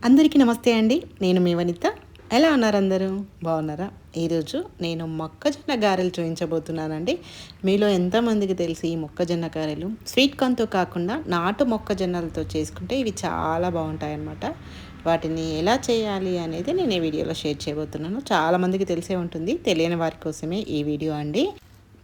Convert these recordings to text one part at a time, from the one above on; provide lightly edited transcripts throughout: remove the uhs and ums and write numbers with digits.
అందరికీ నమస్తే అండి. నేను మీ వనిత. ఎలా ఉన్నారు అందరూ? బాగున్నారా? ఈరోజు నేను మొక్కజొన్న గారెలు చూపించబోతున్నానండి. మీలో ఎంతమందికి తెలిసి ఈ మొక్కజొన్న గారెలు స్వీట్ కార్న్తో కాకుండా నాటు మొక్కజొన్నలతో చేసుకుంటే ఇవి చాలా బాగుంటాయన్నమాట. వాటిని ఎలా చేయాలి అనేది నేను ఈ వీడియోలో షేర్ చేయబోతున్నాను. చాలామందికి తెలిసే ఉంటుంది, తెలియని వారి కోసమే ఈ వీడియో అండి.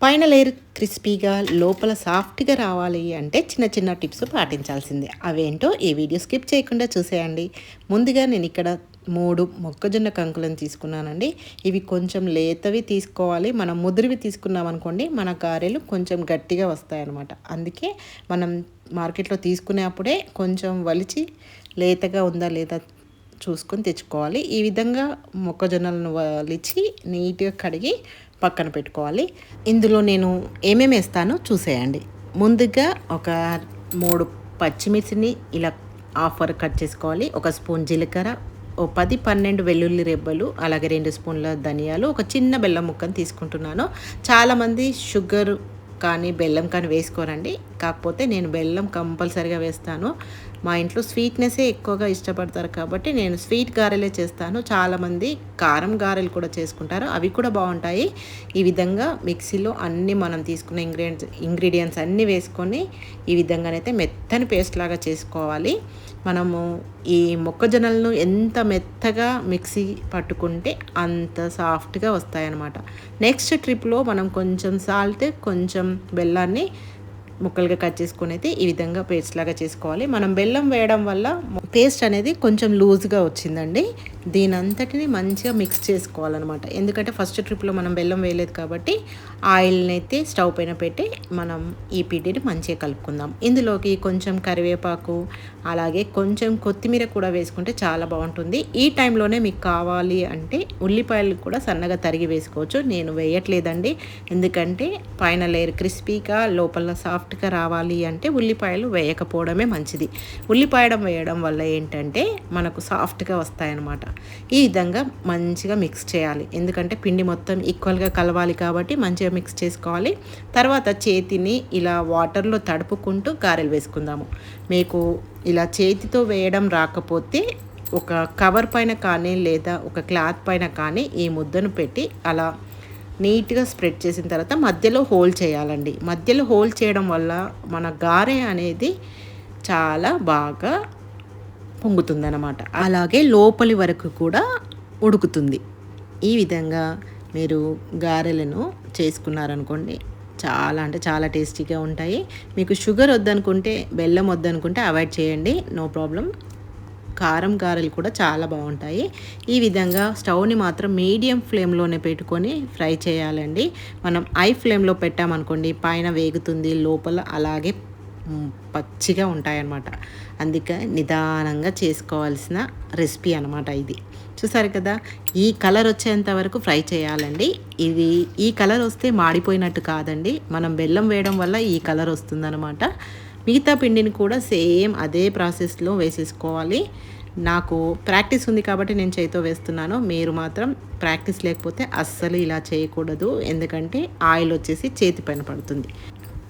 పైన లేయర్ క్రిస్పీగా లోపల సాఫ్ట్గా రావాలి అంటే చిన్న చిన్న టిప్స్ పాటించాల్సిందే. అవేంటో ఈ వీడియో స్కిప్ చేయకుండా చూసేయండి. ముందుగా నేను ఇక్కడ 3 మొక్కజొన్న కంకులను తీసుకున్నానండి. ఇవి కొంచెం లేతవి తీసుకోవాలి. మనం ముదిరివి తీసుకున్నాం అనుకోండి మన గారెలు కొంచెం గట్టిగా వస్తాయన్నమాట. అందుకే మనం మార్కెట్లో తీసుకునేప్పుడే కొంచెం వలిచి లేతగా ఉందా లేదా చూసుకొని తెచ్చుకోవాలి. ఈ విధంగా మొక్కజొన్నలను వలిచి నీట్గా కడిగి పక్కన పెట్టుకోవాలి. ఇందులో నేను ఏమేమి వేస్తానో చూసేయండి. ముందుగా ఒక 3 పచ్చిమిర్చిని ఇలా హాఫ్ వరకు కట్ చేసుకోవాలి. ఒక స్పూన్ జీలకర్ర, ఓ 10-12 వెల్లుల్లి రెబ్బలు, అలాగే 2 స్పూన్ల ధనియాలు, ఒక చిన్న బెల్లం ముక్కను తీసుకుంటున్నాను. చాలామంది షుగర్ కానీ బెల్లం కానీ వేసుకోరండి. కాకపోతే నేను బెల్లం కంపల్సరీగా వేస్తాను. మా ఇంట్లో స్వీట్నెస్సే ఎక్కువగా ఇష్టపడతారు కాబట్టి నేను స్వీట్ గారెలే చేస్తాను. చాలామంది కారం గారెలు కూడా చేసుకుంటారు, అవి కూడా బాగుంటాయి. ఈ విధంగా మిక్సీలో అన్నీ మనం తీసుకున్న ఇంగ్రీడియంట్స్ అన్నీ వేసుకొని ఈ విధంగానైతే మెత్తని పేస్ట్ లాగా చేసుకోవాలి. మనము ఈ మొక్కజొన్నలను ఎంత మెత్తగా మిక్సీ పట్టుకుంటే అంత సాఫ్ట్గా వస్తాయన్నమాట. నెక్స్ట్ ట్రిప్లో మనం కొంచెం సాల్ట్, కొంచెం బెల్లాన్ని ముక్కలుగా కట్ చేసుకొని అయితే ఈ విధంగా పేస్ట్ లాగా చేసుకోవాలి. మనం బెల్లం వేయడం వల్ల పేస్ట్ అనేది కొంచెం లూజ్గా వచ్చిందండి. దీని అంతటిని మంచిగా మిక్స్ చేసుకోవాలన్నమాట. ఎందుకంటే ఫస్ట్ ట్రిప్లో మనం బెల్లం వేయలేదు కాబట్టి ఆయిల్ని అయితే స్టవ్ పైన పెట్టి మనం ఈ పిండిని మంచిగా కలుపుకుందాం. ఇందులోకి కొంచెం కరివేపాకు, అలాగే కొంచెం కొత్తిమీర కూడా వేసుకుంటే చాలా బాగుంటుంది. ఈ టైంలోనే మీకు కావాలి అంటే ఉల్లిపాయలు కూడా సన్నగా తరిగి వేసుకోవచ్చు. నేను వేయట్లేదండి, ఎందుకంటే పైన లేయర్ క్రిస్పీగా లోపల సాఫ్ట్గా రావాలి అంటే ఉల్లిపాయలు వేయకపోవడమే మంచిది. ఉల్లిపాయడం వేయడం వల్ల ఏంటంటే మనకు సాఫ్ట్గా వస్తాయన్నమాట. ఈ విధంగా మంచిగా మిక్స్ చేయాలి, ఎందుకంటే పిండి మొత్తం ఈక్వల్గా కలవాలి కాబట్టి మంచిగా మిక్స్ చేసుకోవాలి. తర్వాత చేతిని ఇలా వాటర్లో తడుపుకుంటూ గారెలు వేసుకుందాము. మీకు ఇలా చేతితో వేయడం రాకపోతే ఒక కవర్ పైన కానీ లేదా ఒక క్లాత్ పైన కానీ ఈ ముద్దను పెట్టి అలా నీట్గా స్ప్రెడ్ చేసిన తర్వాత మధ్యలో హోల్ చేయాలండి. మధ్యలో హోల్ చేయడం వల్ల మన గారె అనేది చాలా బాగా పొంగుతుందన్నమాట. అలాగే లోపలి వరకు కూడా ఉడుకుతుంది. ఈ విధంగా మీరు గారెలను చేసుకున్నారనుకోండి చాలా అంటే చాలా టేస్టీగా ఉంటాయి. మీకు షుగర్ వద్దనుకుంటే, బెల్లం వద్దనుకుంటే అవాయిడ్ చేయండి, నో ప్రాబ్లం. కారం గారెలు కూడా చాలా బాగుంటాయి. ఈ విధంగా స్టవ్ని మాత్రం మీడియం ఫ్లేమ్లోనే పెట్టుకొని ఫ్రై చేయాలండి. మనం హై ఫ్లేమ్లో పెట్టామనుకోండి పైన వేగుతుంది, లోపల అలాగే పచ్చిగా ఉంటాయన్నమాట. అందుకే నిదానంగా చేసుకోవాల్సిన రెసిపీ అనమాట ఇది. చూసారు కదా, ఈ కలర్ వచ్చేంత వరకు ఫ్రై చేయాలండి. ఇది ఈ కలర్ వస్తే మాడిపోయినట్టు కాదండి, మనం బెల్లం వేయడం వల్ల ఈ కలర్ వస్తుందన్నమాట. మిగతా పిండిని కూడా సేమ్ అదే ప్రాసెస్లో వేసేసుకోవాలి. నాకు ప్రాక్టీస్ ఉంది కాబట్టి నేను చేతితో వేస్తున్నాను. మీరు మాత్రం ప్రాక్టీస్ లేకపోతే అస్సలు ఇలా చేయకూడదు, ఎందుకంటే ఆయిల్ వచ్చేసి చేతి పైన పడుతుంది.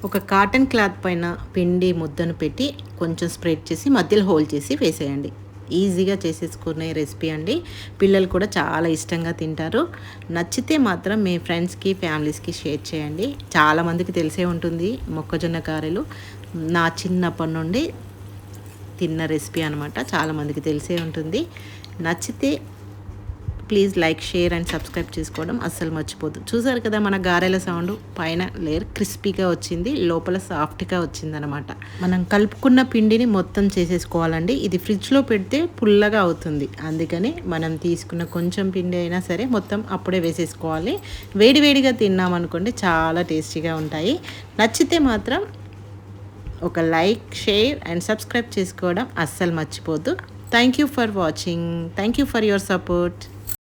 ఒక కాటన్ క్లాత్ పైన పిండి ముద్దను పెట్టి కొంచెం స్ప్రెడ్ చేసి మధ్యలో హోల్ చేసి వేసేయండి. ఈజీగా చేసేసుకునే రెసిపీ అండి. పిల్లలు కూడా చాలా ఇష్టంగా తింటారు. నచ్చితే మాత్రం మీ ఫ్రెండ్స్కి, ఫ్యామిలీస్కి షేర్ చేయండి. చాలామందికి తెలిసే ఉంటుంది మొక్కజొన్న గారెలు. నా చిన్నప్పటి నుండి తిన్న రెసిపీ అనమాట, చాలామందికి తెలిసే ఉంటుంది. నచ్చితే please like, share and subscribe చేసుకోవడం అస్సలు మర్చిపోద్దు. చూసారు కదా మన గారెల సౌండ్, పైన లేయర్ క్రిస్పీగా వచ్చింది, లోపల సాఫ్ట్గా వచ్చిందనమాట. మనం కలుపుకున్న పిండిని మొత్తం చేసేసుకోవాలండి. ఇది ఫ్రిడ్జ్లో పెడితే పుల్లగా అవుతుంది, అందుకని మనం తీసుకున్న కొంచెం పిండి అయినా సరే మొత్తం అప్పుడే వేసేసుకోవాలి. వేడివేడిగా తిన్నామనుకోండి చాలా టేస్టీగా ఉంటాయి. నచ్చితే మాత్రం ఒక లైక్, షేర్ అండ్ సబ్స్క్రైబ్ చేసుకోవడం అస్సలు మర్చిపోద్దు. Thank you for watching. Thank you for your support.